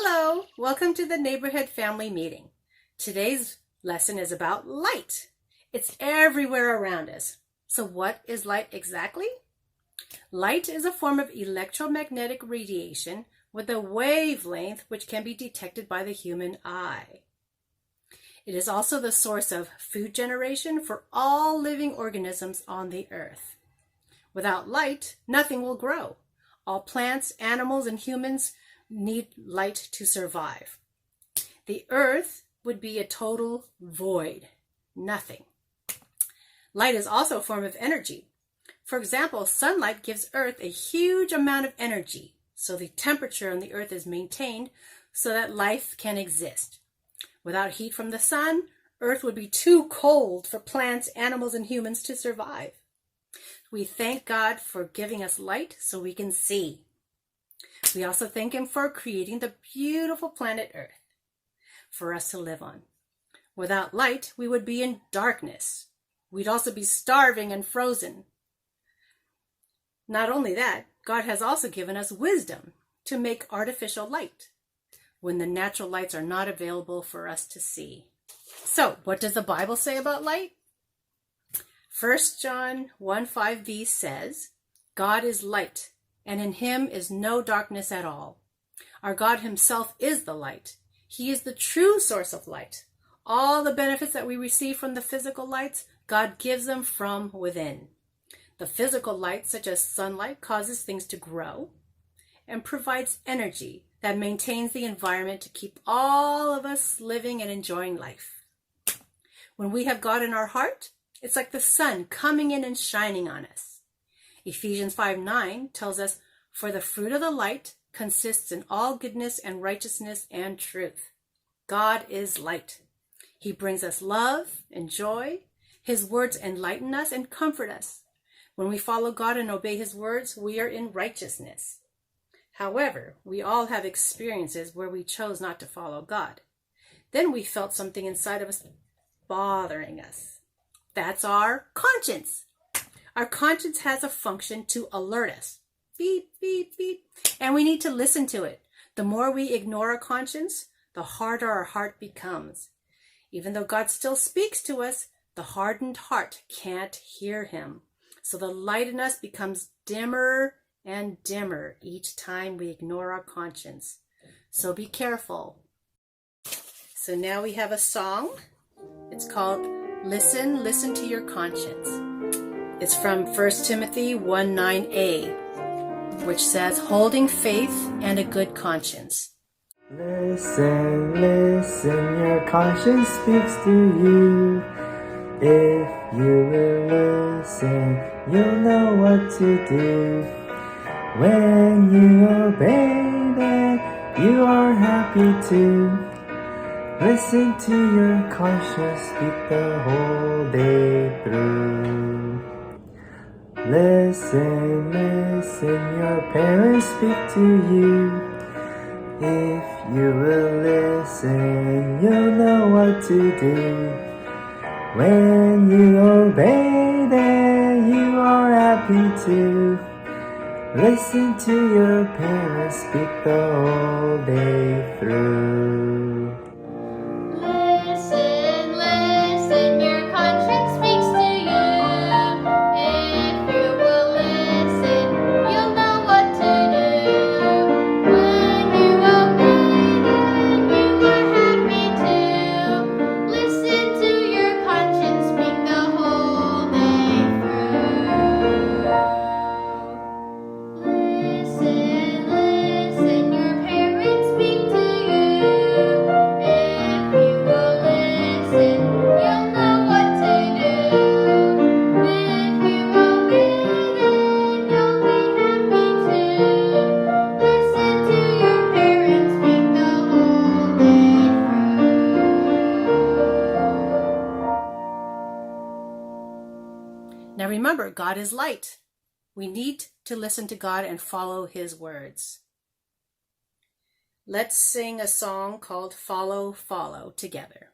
Hello, welcome to the Neighborhood Family Meeting. Today's lesson is about light. It's everywhere around us. So what is light exactly? Light is a form of electromagnetic radiation with a wavelength which can be detected by the human eye. It is also the source of food generation for all living organisms on the earth. Without light, nothing will grow. All plants, animals, and humans need light to survive. The earth would be a total void, nothing. Light is also a form of energy. For example, sunlight gives Earth a huge amount of energy, so the temperature on the Earth is maintained so that life can exist. Without heat from the sun, Earth would be too cold for plants, animals, and humans to survive. We thank God for giving us light so we can see. We also thank Him for creating the beautiful planet Earth for us to live on. Without light, we would be in darkness. We'd also be starving and frozen. Not only that, God has also given us wisdom to make artificial light when the natural lights are not available for us to see. So, what does the Bible say about light? 1 John 1:5b says, God is light, and in Him is no darkness at all. Our God Himself is the light. He is the true source of light. All the benefits that we receive from the physical lights, God gives them from within. The physical light, such as sunlight, causes things to grow and provides energy that maintains the environment to keep all of us living and enjoying life. When we have God in our heart, it's like the sun coming in and shining on us. Ephesians 5:9 tells us, for the fruit of the light consists in all goodness and righteousness and truth. God is light. He brings us love and joy. His words enlighten us and comfort us. When we follow God and obey His words, we are in righteousness. However, we all have experiences where we chose not to follow God. Then we felt something inside of us bothering us. That's our conscience. Our conscience has a function to alert us. Beep, beep, beep. And we need to listen to it. The more we ignore our conscience, the harder our heart becomes. Even though God still speaks to us, the hardened heart can't hear Him. So the light in us becomes dimmer and dimmer each time we ignore our conscience. So be careful. So now we have a song. It's called Listen, Listen to Your Conscience. It's from 1 Timothy 1:9a, which says, holding faith and a good conscience. Listen, listen, your conscience speaks to you. If you will listen, you'll know what to do. When you obey, then you are happy too. Listen to your conscience, speak the whole day through. Listen, listen, your parents speak to you. If you will listen, you'll know what to do. When you obey, then you are happy too. Listen to your parents, speak the whole day through. Listen, listen, your conscience speaks to you. If you will listen, you'll know what to do. When you obey, then you are happy too. Listen to your conscience, speak the whole day through. Listen, listen, your parents speak to you. If you will listen, you'll know what to do. If you obey, then you'll be happy too. Listen to your parents, speak the whole day through. Now remember, God is light. We need to listen to God and follow His words. Let's sing a song called Follow, Follow together.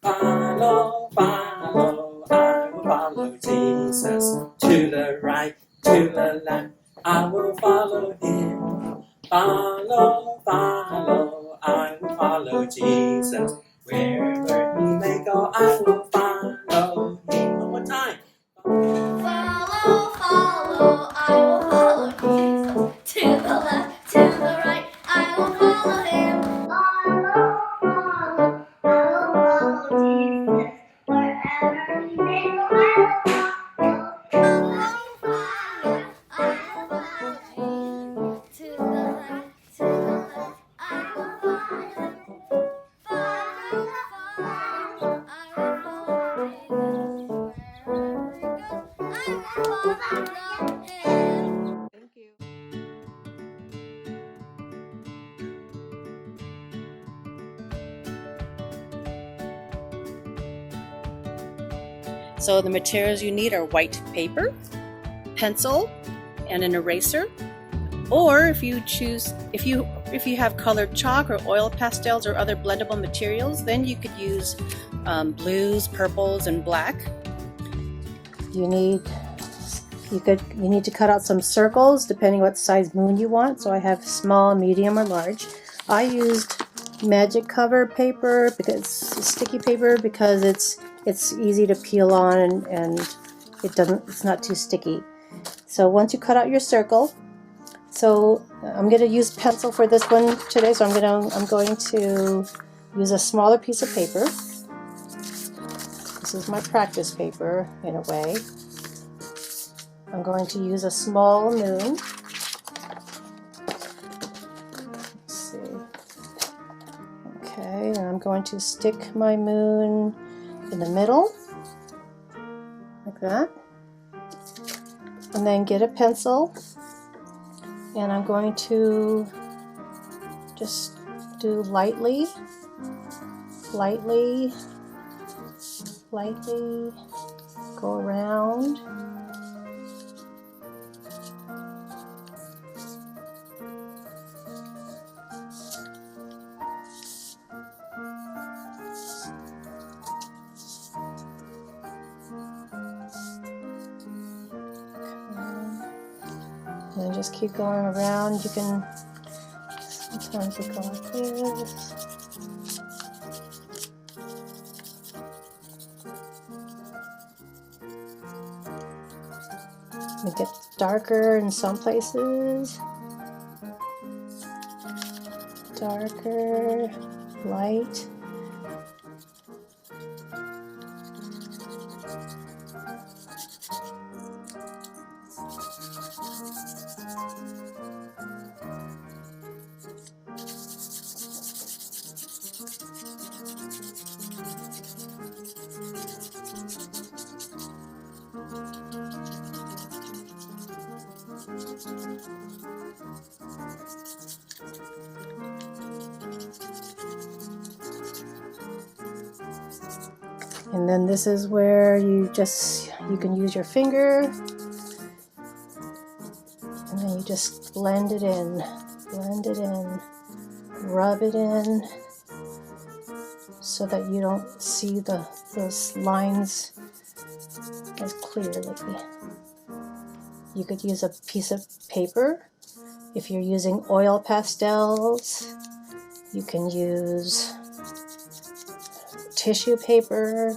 Follow, follow, I will follow Jesus. To the right, to the left, I will follow Him. Follow, follow, I will follow Jesus. Wherever he may go, I will follow him. One more time. Follow, follow, I will follow Jesus. To the left, to the right, I will follow him. Follow, follow, I will follow Jesus. Wherever he may go, I will follow. Follow, follow, I will follow Jesus. To the left, I will follow him. Follow, follow, I will follow Jesus. Wherever he goes, I will follow him. Thank you. So the materials you need are white paper, pencil, and an eraser. Or if you choose, if you have colored chalk or oil pastels or other blendable materials, then you could use blues, purples, and black. You need to cut out some circles depending what size moon you want. So I have small, medium, or large. I used magic cover paper because sticky paper because it's easy to peel on and it's not too sticky. So once you cut out your circle, so I'm going to use pencil for this one today. So I'm going to use a smaller piece of paper. This is my practice paper in a way. I'm going to use a small moon. Let's see. Okay, and I'm going to stick my moon in the middle, like that. And then get a pencil, and I'm going to just do lightly, go around. And then just keep going around. You can sometimes you go like this. It gets darker in some places. Darker, light. And then this is where you can use your finger, and then you just blend it in, rub it in, so that you don't see those lines as clearly. You could use a piece of paper. If you're using oil pastels, you can use tissue paper.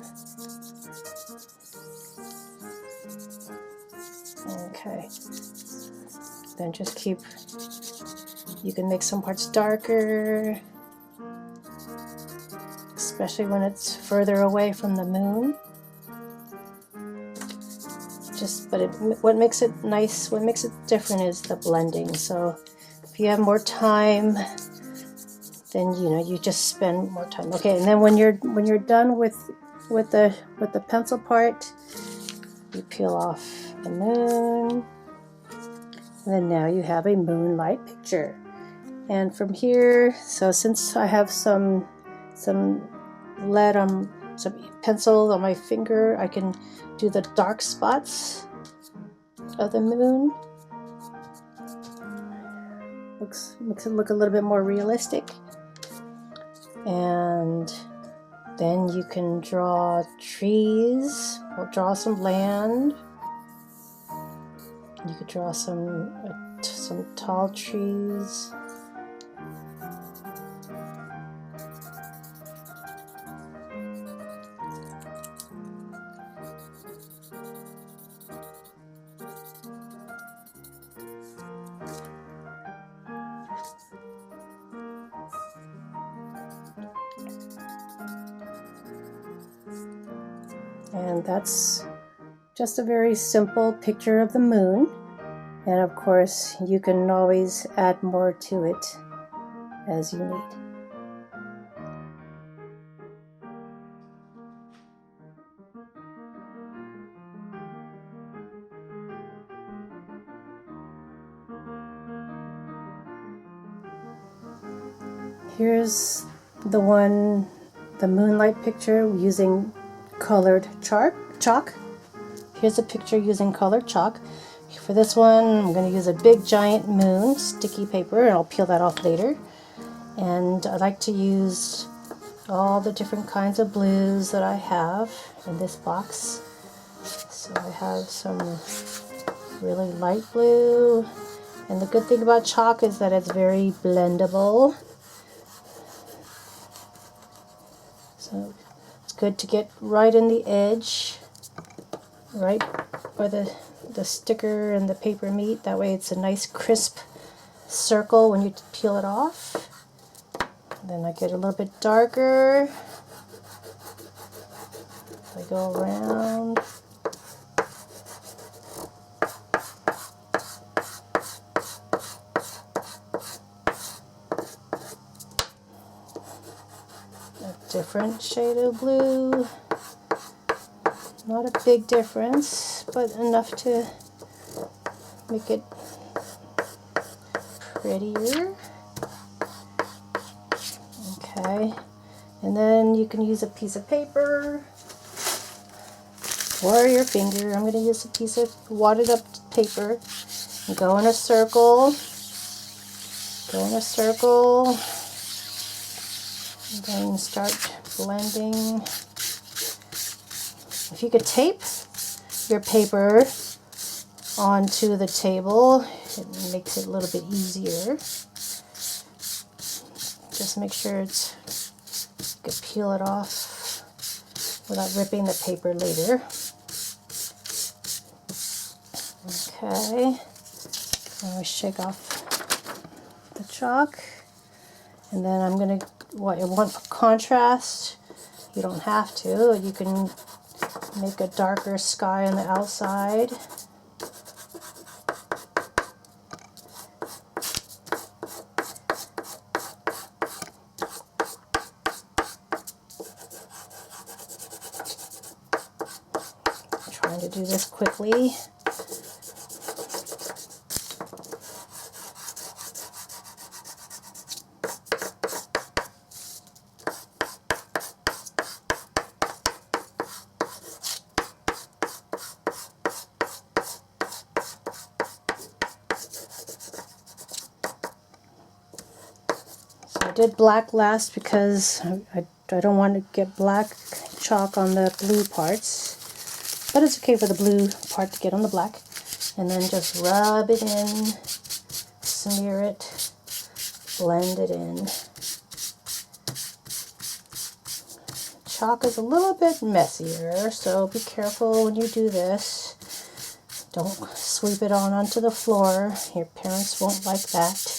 Okay. Then just you can make some parts darker, especially when it's further away from the moon. What makes it nice, what makes it different is the blending. So if you have more time, then you just spend more time. Okay, and then when you're done with the pencil part, you peel off the moon, and then now you have a moonlight picture. And from here, so since I have some lead on some pencil on my finger, I can do the dark spots of the moon. Makes it look a little bit more realistic. And then you can draw trees, or draw some land. You could draw some tall trees. And that's just a very simple picture of the moon. And of course, you can always add more to it as you need. Here's the moonlight picture using colored chalk. Here's a picture using colored chalk. For this one, I'm going to use a big giant moon sticky paper, and I'll peel that off later. And I like to use all the different kinds of blues that I have in this box. So I have some really light blue, and the good thing about chalk is that it's very blendable. So it's good to get right in the edge, right where the sticker and the paper meet. That way it's a nice crisp circle when you peel it off. Then I get a little bit darker. I go around. A different shade of blue. Not a big difference, but enough to make it prettier. Okay, and then you can use a piece of paper or your finger. I'm going to use a piece of wadded up paper and go in a circle. Go in a circle, and then start blending. If you could tape your paper onto the table, it makes it a little bit easier. Just make sure you can peel it off without ripping the paper later. Okay, now we shake off the chalk, and then I'm going to, what you want for contrast, you don't have to, you can make a darker sky on the outside. I'm trying to do this quickly. I did black last because I don't want to get black chalk on the blue parts, but it's okay for the blue part to get on the black. And then just rub it in, smear it, blend it in. Chalk is a little bit messier, so be careful when you do this. Don't sweep it on onto the floor. Your parents won't like that.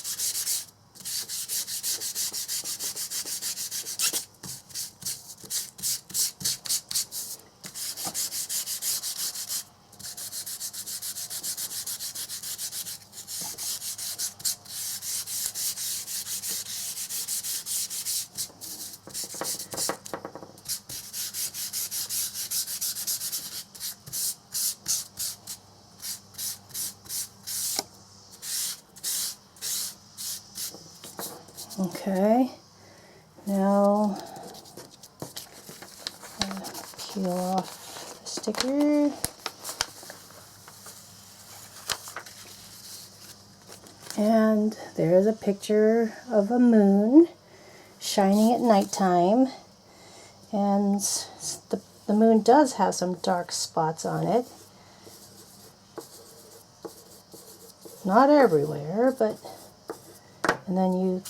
Okay, now peel off the sticker. And there's a picture of a moon shining at nighttime. And the moon does have some dark spots on it. Not everywhere, but... And then you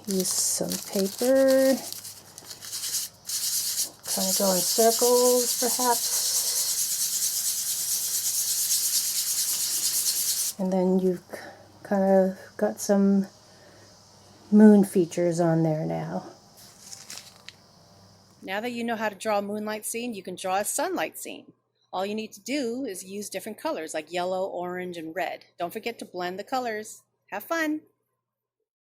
use some paper, kind of go in circles perhaps, and then you've kind of got some moon features on there now. Now that you know how to draw a moonlight scene, you can draw a sunlight scene. All you need to do is use different colors like yellow, orange, and red. Don't forget to blend the colors. Have fun!